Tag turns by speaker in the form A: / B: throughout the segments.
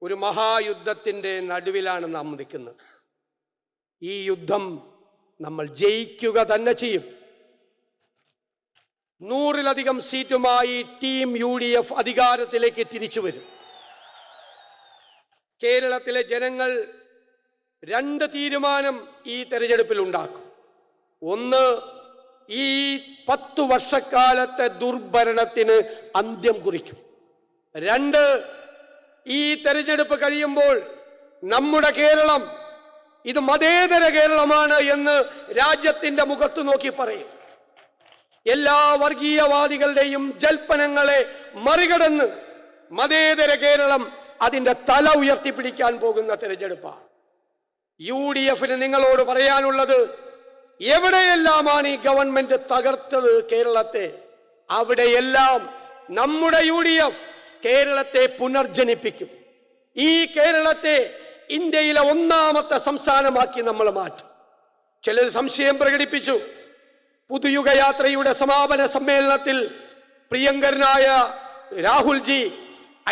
A: ഒരു മഹായുദ്ധത്തിൻ്റെ നടുവിലാണ് നാം നിൽക്കുന്നത്. ഈ യുദ്ധം നമ്മൾ ജയിക്കുക തന്നെ ചെയ്യും. 100-ലധികം സീറ്റുമായി ടീം UDF അധികാരത്തിലേക്ക് തിരിച്ചു വരും. കേരളത്തിലെ ജനങ്ങൾ 2 തീരുമാനം ഈ തെരഞ്ഞെടുപ്പിൽ ഉണ്ടാക്കും. ഒന്ന്, ഈ 10 വർഷക്കാലത്തെ ദുർഭരണത്തിന് അന്ത്യം കുറിക്കും. 2, ഈ തെരഞ്ഞെടുപ്പ് കഴിയുമ്പോൾ നമ്മുടെ കേരളം ഇത് മതേതര കേരളമാണ് എന്ന് രാജ്യത്തിന്റെ മുഖത്ത് നോക്കി പറയും. എല്ലാ വർഗീയവാദികളുടെയും ജൽപ്പനങ്ങളെ മറികടന്ന് മതേതര കേരളം അതിന്റെ തല ഉയർത്തിപ്പിടിക്കാൻ പോകുന്ന തെരഞ്ഞെടുപ്പാണ്. UDFന് നിങ്ങളോട് പറയാനുള്ളത്, എവിടെയെല്ലാമാണ് ഈ ഗവൺമെന്റ് തകർത്തത് കേരളത്തെ, അവിടെയെല്ലാം നമ്മുടെ UDF കേരളത്തെ പുനർജനിപ്പിക്കും. ഈ കേരളത്തെ ഇന്ത്യയിലെ 1ാമത്തെ സംസ്ഥാനമാക്കി നമ്മൾ മാറ്റും. ചിലർ സംശയം പ്രകടിപ്പിച്ചു. പുതുയുഗയാത്രയുടെ സമാപന സമ്മേളനത്തിൽ പ്രിയങ്കരനായ രാഹുൽജി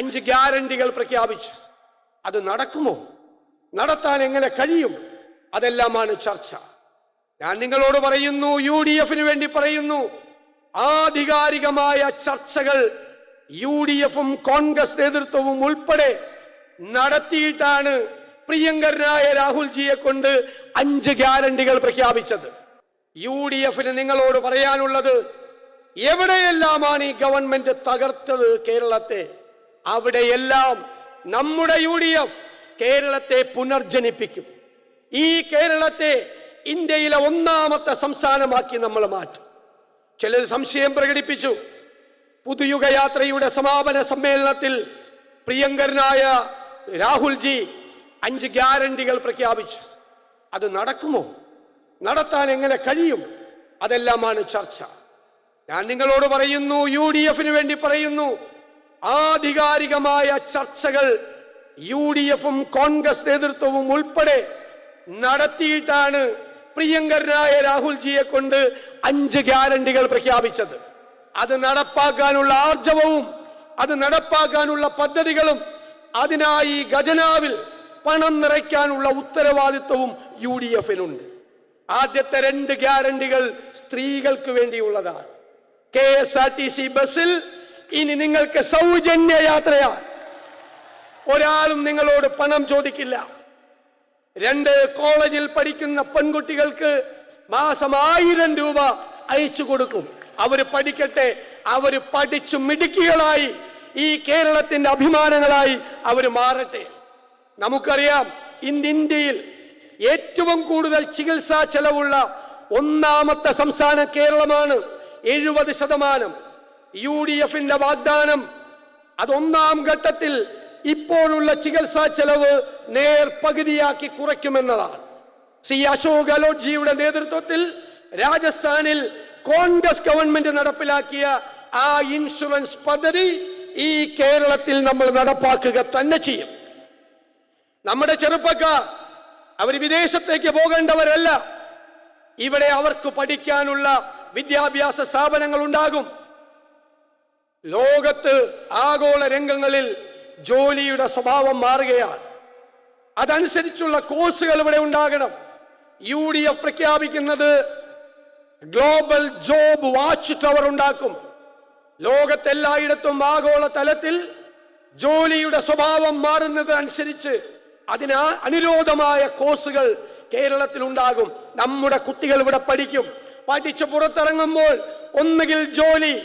A: 5 ഗ്യാരണ്ടികൾ പ്രഖ്യാപിച്ചു. അത് നടക്കുമോ? നടത്താൻ എങ്ങനെ കഴിയും? അതെല്ലാമാണ് ചർച്ച. ഞാൻ നിങ്ങളോട് പറയുന്നു, UDFന് വേണ്ടി പറയുന്നു, ആധികാരികമായ ചർച്ചകൾ UDFും കോൺഗ്രസ് നേതൃത്വവും ഉൾപ്പെടെ നടത്തിയിട്ടാണ് പ്രിയങ്കരനായ രാഹുൽജിയെ കൊണ്ട് 5 ഗ്യാരണ്ടികൾ പ്രഖ്യാപിച്ചത്. UDFന് നിങ്ങളോട് പറയാനുള്ളത്, എവിടെയെല്ലാമാണ് ഈ ഗവൺമെന്റ് തകർത്തത് കേരളത്തെ, അവിടെയെല്ലാം നമ്മുടെ UDF കേരളത്തെ പുനർജനിപ്പിക്കും. ഈ കേരളത്തെ ഇന്ത്യയിലെ 1ാമത്തെ സംസ്ഥാനമാക്കി നമ്മൾ മാറ്റും. ചിലർ സംശയം പ്രകടിപ്പിച്ചു. പുതുയുഗയാത്രയുടെ സമാപന സമ്മേളനത്തിൽ പ്രിയങ്കരനായ രാഹുൽജി 5 ഗ്യാരണ്ടികൾ പ്രഖ്യാപിച്ചു. അത് നടക്കുമോ? നടത്താൻ എങ്ങനെ കഴിയും? അതെല്ലാമാണ് ചർച്ച. ഞാൻ നിങ്ങളോട് പറയുന്നു, UDFന് വേണ്ടി പറയുന്നു, ആധികാരികമായ ചർച്ചകൾ UDFും കോൺഗ്രസ് നേതൃത്വവും ഉൾപ്പെടെ നടത്തിയിട്ടാണ് പ്രിയങ്കരനായ രാഹുൽജിയെ കൊണ്ട് 5 ഗ്യാരണ്ടികൾ പ്രഖ്യാപിച്ചത്. അത് നടപ്പാക്കാനുള്ള ആർജവവും അത് നടപ്പാക്കാനുള്ള പദ്ധതികളും അതിനായി ഖജനാവിൽ പണം നിറയ്ക്കാനുള്ള ഉത്തരവാദിത്വവും UDFനുണ്ട്. ആദ്യത്തെ 2 ഗ്യാരണ്ടികൾ സ്ത്രീകൾക്ക് വേണ്ടിയുള്ളതാണ്. KSRTC ബസ്സിൽ ഇനി നിങ്ങൾക്ക് സൗജന്യ യാത്രയാണ്. ഒരാളും നിങ്ങളോട് പണം ചോദിക്കില്ല. 2, കോളേജിൽ പഠിക്കുന്ന പെൺകുട്ടികൾക്ക് മാസം 1000 രൂപ അയച്ചു കൊടുക്കും. അവർ പഠിക്കട്ടെ, അവർ പഠിച്ചു മിടുക്കികളായി ഈ കേരളത്തിന്റെ അഭിമാനങ്ങളായി അവർ മാറട്ടെ. നമുക്കറിയാം, ഇന്ത്യയിൽ ഏറ്റവും കൂടുതൽ ചികിത്സാ ചെലവുള്ള 1ാമത്തെ സംസ്ഥാനം കേരളമാണ്. 70%. UDFന്റെ വാഗ്ദാനം അത് 1ാം ഘട്ടത്തിൽ ഇപ്പോഴുള്ള ചികിത്സാ ചെലവ് നേർപകുതിയാക്കി കുറയ്ക്കുമെന്നതാണ്. ശ്രീ അശോക് ഗെഹ്ലോട്ട്ജിയുടെ നേതൃത്വത്തിൽ രാജസ്ഥാനിൽ കോൺഗ്രസ് ഗവൺമെന്റ് നടപ്പിലാക്കിയ ആ ഇൻഷുറൻസ് പദ്ധതി ഈ കേരളത്തിൽ നമ്മൾ നടപ്പാക്കുക തന്നെ ചെയ്യും. നമ്മുടെ ചെറുപ്പക്കാർ അവർ വിദേശത്തേക്ക് പോകേണ്ടവരല്ല. ഇവിടെ അവർക്ക് പഠിക്കാനുള്ള വിദ്യാഭ്യാസ സ്ഥാപനങ്ങൾ ഉണ്ടാകും. ലോകത്ത് ആഗോള രംഗങ്ങളിൽ ജോലിയുടെ സ്വഭാവം മാറുകയാണ്. അതനുസരിച്ചുള്ള കോഴ്സുകൾ ഇവിടെ ഉണ്ടാകണം. UDF പ്രഖ്യാപിക്കുന്നത് ഗ്ലോബൽ ജോബ് വാച്ച് ടവർ ഉണ്ടാക്കും. ലോകത്തെല്ലായിടത്തും ആഗോള തലത്തിൽ ജോലിയുടെ സ്വഭാവം മാറുന്നത് അനുസരിച്ച് അതിന് അനുരോധമായ കോഴ്സുകൾ കേരളത്തിൽ ഉണ്ടാകും. നമ്മുടെ കുട്ടികൾ ഇവിടെ പഠിക്കും. പഠിച്ച് പുറത്തിറങ്ങുമ്പോൾ ഒന്നുകിൽ ജോലി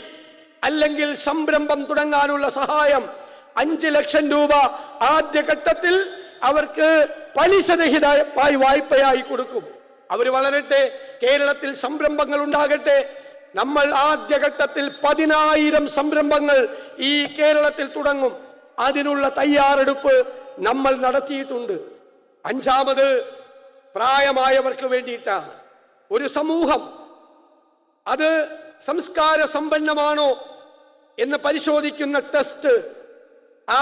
A: അല്ലെങ്കിൽ സംരംഭം തുടങ്ങാനുള്ള സഹായം 5 ലക്ഷം രൂപ ആദ്യഘട്ടത്തിൽ അവർക്ക് പലിശരഹിതമായി വായ്പയായി കൊടുക്കും. അവർ വളരട്ടെ, കേരളത്തിൽ സംരംഭങ്ങൾ ഉണ്ടാകട്ടെ. നമ്മൾ ആദ്യഘട്ടത്തിൽ 10,000 സംരംഭങ്ങൾ ഈ കേരളത്തിൽ തുടങ്ങും. അതിനുള്ള തയ്യാറെടുപ്പ് നമ്മൾ നടത്തിയിട്ടുണ്ട്. 5ാമത് പ്രായമായവർക്ക് വേണ്ടിയിട്ടാണ്. ഒരു സമൂഹം അത് സംസ്കാര സമ്പന്നമാണോ എന്ന് പരിശോധിക്കുന്ന ടെസ്റ്റ്. ആ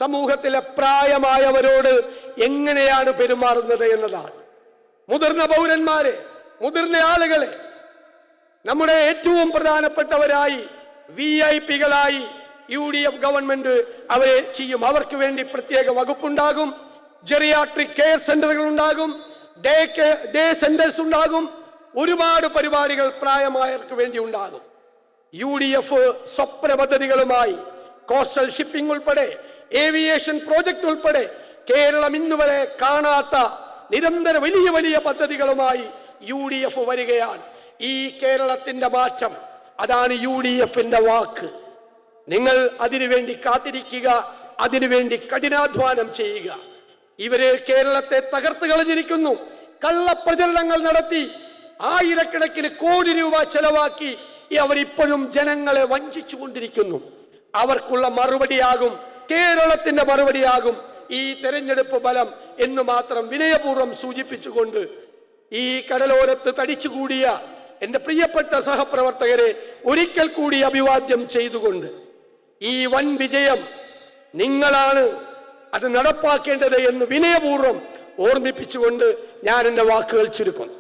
A: സമൂഹത്തിലെ പ്രായമായവരോട് എങ്ങനെയാണ് പെരുമാറുന്നത് എന്നതാണ്. മുതിർന്ന പൗരന്മാരെ, മുതിർന്ന ആളുകളെ നമ്മുടെ ഏറ്റവും പ്രധാനപ്പെട്ടവരായി VIP-കളായി UDF ഗവൺമെന്റ് അവരെ ചെയ്യും. അവർക്ക് വേണ്ടി പ്രത്യേക വകുപ്പുണ്ടാകും, ജെറിയാട്രിക് കെയർ സെന്ററുകൾ ഉണ്ടാകും, ഡേ സെന്റേഴ്സ് ഉണ്ടാകും, ഒരുപാട് പരിപാടികൾ പ്രായമായവർക്ക് വേണ്ടി ഉണ്ടാകും. UDF സ്വപ്ന പദ്ധതികളുമായി കോസ്റ്റൽ ഷിപ്പിംഗ് ഉൾപ്പെടെ ഏവിയേഷൻ പ്രോജക്റ്റ് ഉൾപ്പെടെ കേരളം ഇന്നുവരെ കാണാത്ത നിരന്തര വലിയ വലിയ പദ്ധതികളുമായി UDF വരികയാണ്. ഈ കേരളത്തിന്റെ മാറ്റം, അതാണ് UDFന്റെ വാക്ക്. നിങ്ങൾ അതിനുവേണ്ടി കാത്തിരിക്കുക, അതിനുവേണ്ടി കഠിനാധ്വാനം ചെയ്യുക. ഇവര് കേരളത്തെ തകർത്ത് കളഞ്ഞിരിക്കുന്നു. കള്ളപ്രചരണങ്ങൾ നടത്തി ആയിരക്കണക്കിന് കോടി രൂപ ചെലവാക്കി അവരിപ്പോഴും ജനങ്ങളെ വഞ്ചിച്ചു കൊണ്ടിരിക്കുന്നു. അവർക്കുള്ള മറുപടിയാകും, കേരളത്തിന്റെ മറുപടിയാകും ഈ തെരഞ്ഞെടുപ്പ് ഫലം എന്ന് മാത്രം വിനയപൂർവ്വം സൂചിപ്പിച്ചുകൊണ്ട് ഈ കടലോരത്ത് തടിച്ചുകൂടിയ എൻ്റെ പ്രിയപ്പെട്ട സഹപ്രവർത്തകരെ ഒരിക്കൽ കൂടി അഭിവാദ്യം ചെയ്തുകൊണ്ട് ഈ വൻ വിജയം നിങ്ങളാണ് അത് നടപ്പാക്കേണ്ടത് എന്ന് വിനയപൂർവ്വം ഓർമ്മിപ്പിച്ചുകൊണ്ട് ഞാൻ എൻ്റെ വാക്കുകൾ ചുരുക്കുന്നു.